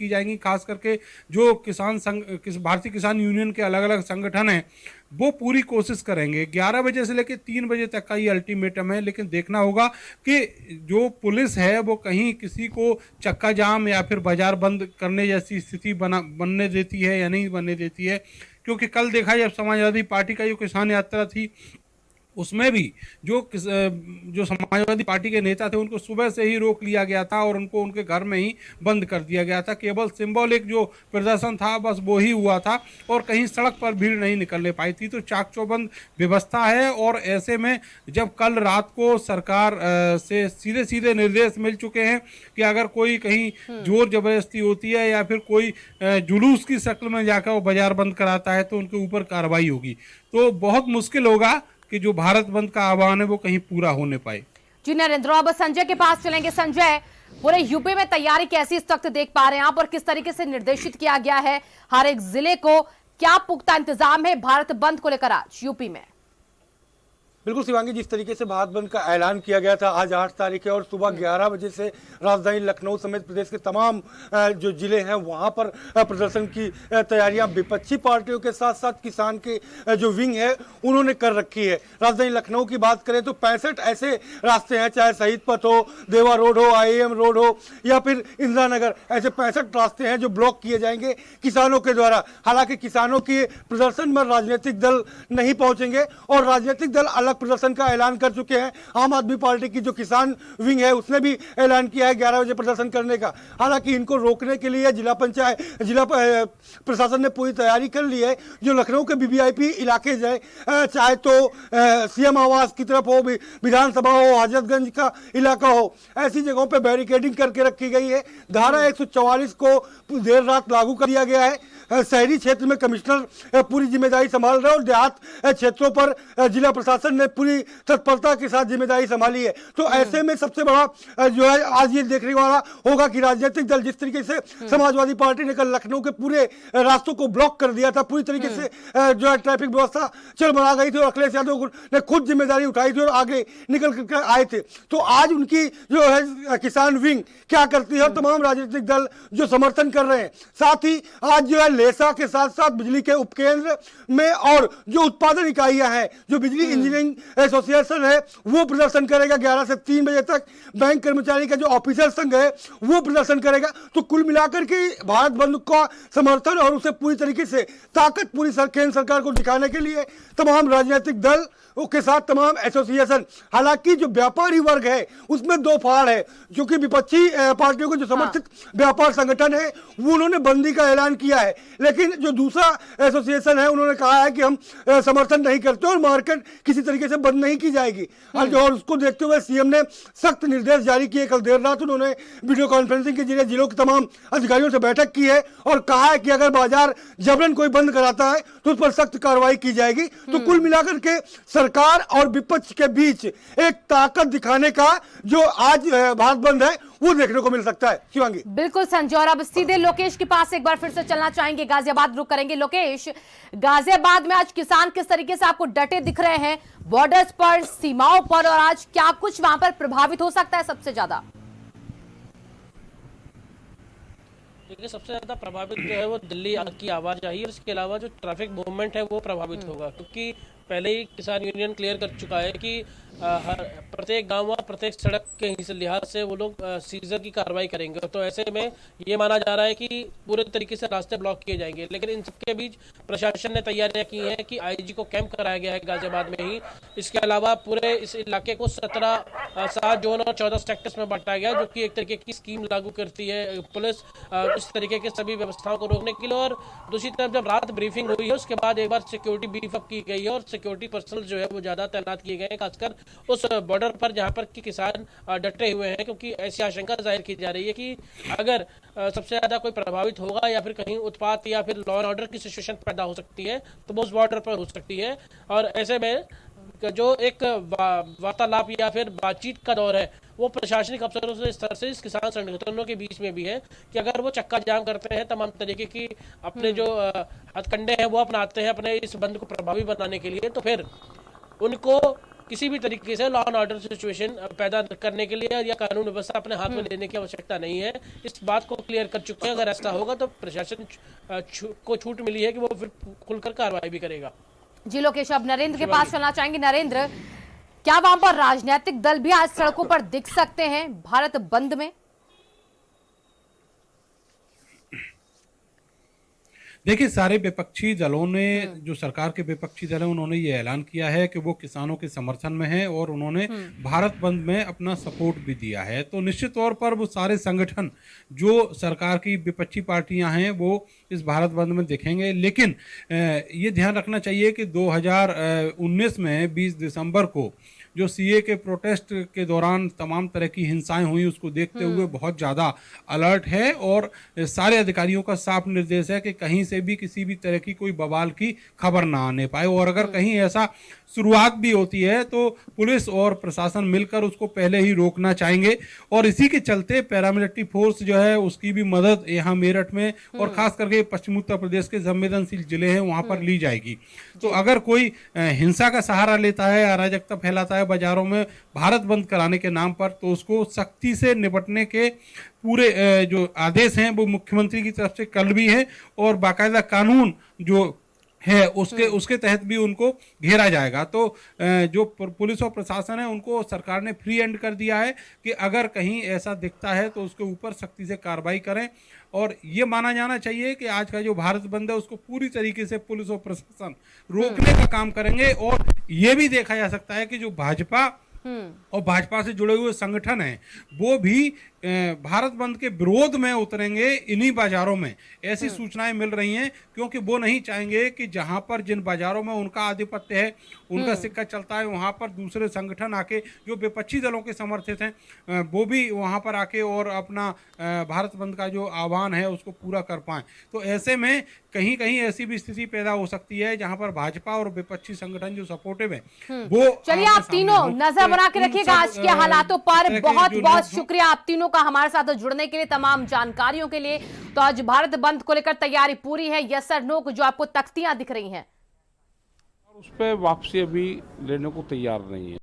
की जाएंगी। खास करके जो किसान संघ, भारतीय किसान यूनियन के अलग अलग संगठन हैं, वो पूरी कोशिश करेंगे। 11 बजे से लेकर 3 बजे तक का ये अल्टीमेटम है, लेकिन देखना होगा कि जो पुलिस है वो कहीं किसी को चक्का जाम या फिर बाजार बंद करने जैसी स्थिति बनने देती है या नहीं बनने देती है। क्योंकि कल देखा जब समाजवादी पार्टी का जो किसान यात्रा थी, उसमें भी जो समाजवादी पार्टी के नेता थे उनको सुबह से ही रोक लिया गया था और उनको उनके घर में ही बंद कर दिया गया था। केवल सिंबॉलिक जो प्रदर्शन था बस वो ही हुआ था और कहीं सड़क पर भीड़ नहीं निकलने पाई थी। तो चाक चौबंद व्यवस्था है और ऐसे में जब कल रात को सरकार से सीधे सीधे निर्देश मिल चुके हैं कि अगर कोई कहीं जोर जबरदस्ती होती है या फिर कोई जुलूस की शक्ल में जाकर वो बाजार बंद कराता है तो उनके ऊपर कार्रवाई होगी। तो बहुत मुश्किल होगा कि जो भारत बंद का आह्वान है वो कहीं पूरा होने पाए। जी नरेंद्र, अब संजय के पास चलेंगे। संजय, पूरे यूपी में तैयारी कैसी इस वक्त देख पा रहे हैं आप और किस तरीके से निर्देशित किया गया है हर एक जिले को? क्या पुख्ता इंतजाम है भारत बंद को लेकर आज यूपी में? बिल्कुल शिवांगी, जिस तरीके से भारत बंद का ऐलान किया गया था आज 8 तारीख है और सुबह 11 बजे से राजधानी लखनऊ समेत प्रदेश के तमाम जो जिले हैं वहां पर प्रदर्शन की तैयारियां विपक्षी पार्टियों के साथ साथ किसान के जो विंग है उन्होंने कर रखी है। राजधानी लखनऊ की बात करें तो 65 ऐसे रास्ते हैं, चाहे शहीद पथ हो, देवा रोड हो, IIM रोड हो या फिर इंदिरा नगर, ऐसे 65 रास्ते हैं जो ब्लॉक किए जाएंगे किसानों के द्वारा। हालांकि किसानों के प्रदर्शन में राजनीतिक दल नहीं पहुंचेंगे और राजनीतिक दल अलग प्रदर्शन का ऐलान कर चुके हैं। आम आदमी पार्टी की जो किसान विंग है उसने भी ऐलान किया है 11 बजे प्रदर्शन करने का। हालांकि इनको रोकने के लिए जिला प्रशासन ने पूरी तैयारी कर ली है। जो लखनऊ के VVIP इलाके हैं, चाहे तो CM आवास की तरफ हो, विधानसभा हो, हजरतगंज का इलाका हो, ऐसी जगहों पर बैरिकेडिंग करके रखी गई है। धारा 144 को देर रात लागू कर दिया गया है। शहरी क्षेत्र में कमिश्नर पूरी जिम्मेदारी संभाल रहे हैं और देहात क्षेत्रों पर जिला प्रशासन ने पूरी तत्परता के साथ जिम्मेदारी संभाली है। तो ऐसे में सबसे बड़ा जो है आज ये देखने वाला होगा कि राजनीतिक दल जिस तरीके से समाजवादी पार्टी ने कल लखनऊ के पूरे रास्तों को ब्लॉक कर दिया था, पूरी तरीके से जो है ट्रैफिक व्यवस्था चरमरा गई थी और अखिलेश यादव ने खुद जिम्मेदारी उठाई थी और आगे निकल कर आए थे। तो आज उनकी जो है किसान विंग क्या करती है और तमाम राजनीतिक दल जो समर्थन कर रहे हैं। साथ ही आज जो है लेसा के साथ साथ बिजली के उपकेंद्र में और जो उत्पादन इकाइयां हैं, जो बिजली इंजीनियरिंग एसोसिएशन है वो प्रदर्शन करेगा 11 से 3 बजे तक। बैंक कर्मचारी का जो ऑफिसर संघ है वो प्रदर्शन करेगा। तो कुल मिलाकर के भारत बंद का समर्थन और उसे पूरी तरीके से ताकत पूरी केंद्र सरकार को दिखाने के लिए तमाम राजनीतिक दल के साथ तमाम एसोसिएशन। हालांकि जो व्यापारी वर्ग है उसमें दो फाड़ है, जो कि विपक्षी पार्टियों को जो समर्थित व्यापार संगठन है वो उन्होंने बंदी का ऐलान किया है, लेकिन जो दूसरा एसोसिएशन है उन्होंने कहा है कि हम समर्थन नहीं करते और मार्केट किसी तरीके से बंद नहीं की जाएगी। और उसको देखते हुए सीएम ने सख्त निर्देश जारी किए। कल देर रात उन्होंने वीडियो कॉन्फ्रेंसिंग के जरिए जिलों के तमाम अधिकारियों से बैठक की है और कहा है कि अगर बाजार जबरन कोई बंद कराता है तो उस पर सख्त कार्रवाई की जाएगी। तो कुल मिलाकर के सरकार और विपक्ष के बीच एक ताकत दिखाने का जो आज भारत बंद है वो देखने को मिल सकता है। शिवांगी, बिल्कुल संजय, और अब सीधे लोकेश के पास एक बार फिर से चलना चाहेंगे, गाजियाबाद रुक करेंगे। लोकेश, गाजियाबाद में आज किसान किस तरीके से आपको डटे दिख रहे हैं बॉर्डर्स पर, सीमाओं पर, और आज क्या कुछ वहां पर प्रभावित हो सकता है सबसे ज्यादा? देखिए, सबसे ज्यादा प्रभावित जो है वो दिल्ली की आवाजाही और इसके अलावा जो ट्रैफिक मूवमेंट है वो प्रभावित होगा, क्योंकि पहले ही किसान यूनियन क्लियर कर चुका है कि प्रत्येक गांव और प्रत्येक सड़क के लिहाज से वो लोग सीजर की कार्रवाई करेंगे। तो ऐसे में ये माना जा रहा है कि पूरे तरीके से रास्ते ब्लॉक किए जाएंगे। लेकिन इन सबके बीच प्रशासन ने तैयारियां की हैं कि IG को कैंप कराया गया है गाजियाबाद में ही। इसके अलावा पूरे इस इलाके को 7 जोन और 14 सेक्टर्स में बांटा गया, जो कि एक तरीके की स्कीम लागू करती है पुलिस इस तरीके के सभी व्यवस्थाओं को रोकने के लिए। और दूसरी तरफ जब रात ब्रीफिंग हुई है उसके बाद एक बार सिक्योरिटी बीफ अप की गई है और सिक्योरिटी पर्सनल जो है वो ज्यादा तैनात किए गए हैं, खासकर उस बॉर्डर पर जहां पर कि किसान डटे हुए हैं, क्योंकि ऐसी आशंका जाहिर की जा रही है कि अगर सबसे ज्यादा कोई प्रभावित होगा या फिर कहीं उत्पात या फिर लॉ एंड ऑर्डर की सिचुएशन पैदा हो सकती है तो वो उस बॉर्डर पर हो सकती है। और ऐसे में जो एक वार्तालाप या फिर बातचीत का दौर है वो प्रशासनिक अफसरों से स्तर से इस किसान संगठनों के बीच में भी है कि अगर वो चक्का जाम करते हैं, तमाम तरीके की अपने जो हथकंडे हैं वो अपनाते हैं अपने इस बंद को प्रभावी बनाने के लिए, तो फिर उनको किसी भी तरीके से लॉ एंड ऑर्डर सिचुएशन पैदा करने के लिए या कानून व्यवस्था अपने हाथ में लेने की आवश्यकता नहीं है। इस बात को क्लियर कर चुके हैं। अगर ऐसा होगा तो प्रशासन को छूट मिली है कि वो फिर खुलकर कार्रवाई भी करेगा। जी लोकेश, अब नरेंद्र के पास चलना चाहेंगे। नरेंद्र, क्या वहां पर राजनीतिक दल भी आज सड़कों पर दिख सकते हैं भारत बंद में? देखिए, सारे विपक्षी दलों ने, जो सरकार के विपक्षी दल हैं, उन्होंने ये ऐलान किया है कि वो किसानों के समर्थन में हैं और उन्होंने भारत बंद में अपना सपोर्ट भी दिया है। तो निश्चित तौर पर वो सारे संगठन जो सरकार की विपक्षी पार्टियां हैं वो इस भारत बंद में दिखेंगे। लेकिन ये ध्यान रखना चाहिए कि 2019 में 20 दिसंबर को जो सीए के प्रोटेस्ट के दौरान तमाम तरह की हिंसाएं हुई, उसको देखते हुए बहुत ज़्यादा अलर्ट है और सारे अधिकारियों का साफ निर्देश है कि कहीं से भी किसी भी तरह की कोई बवाल की खबर ना आने पाए, और अगर कहीं ऐसा शुरुआत भी होती है तो पुलिस और प्रशासन मिलकर उसको पहले ही रोकना चाहेंगे। और इसी के चलते पैरामिलिट्री फोर्स जो है उसकी भी मदद यहाँ मेरठ में और खास करके पश्चिमी उत्तर प्रदेश के संवेदनशील जिले हैं वहाँ पर ली जाएगी। तो अगर कोई हिंसा का सहारा लेता है, अराजकता फैलाता है बाजारों में भारत बंद कराने के नाम पर, तो उसको सख्ती से निपटने के पूरे जो आदेश हैं वो मुख्यमंत्री की तरफ से कल भी है और बाकायदा कानून जो है उसके तहत भी उनको घेरा जाएगा। तो जो पुलिस और प्रशासन है उनको सरकार ने फ्री एंड कर दिया है कि अगर कहीं ऐसा दिखता है तो उसके ऊपर सख्ती से कार्रवाई करें। और ये माना जाना चाहिए कि आज का जो भारत बंद है उसको पूरी तरीके से पुलिस और प्रशासन रोकने का काम करेंगे। और ये भी देखा जा सकता है कि जो भाजपा और भाजपा से जुड़े हुए संगठन हैं वो भी भारत बंद के विरोध में उतरेंगे इन्हीं बाजारों में, ऐसी सूचनाएं मिल रही हैं, क्योंकि वो नहीं चाहेंगे कि जहां पर जिन बाजारों में उनका आधिपत्य है, उनका सिक्का चलता है, वहां पर दूसरे संगठन आके जो विपक्षी दलों के समर्थित हैं वो भी वहां पर आके और अपना भारत बंद का जो आह्वान है उसको पूरा कर पाएं। तो ऐसे में कहीं कहीं ऐसी भी स्थिति पैदा हो सकती है जहां पर भाजपा और विपक्षी संगठन जो सपोर्टिव है वो। चलिए, आप तीनों नजर बना के रखिएगा आज के हालातों पर। बहुत बहुत शुक्रिया आप तीनों का हमारे साथ जुड़ने के लिए, तमाम जानकारियों के लिए। तो आज भारत बंद को लेकर तैयारी पूरी है, यस और नो जो आपको तख्तियां दिख रही हैं, उस पर वापसी अभी लेने को तैयार नहीं है।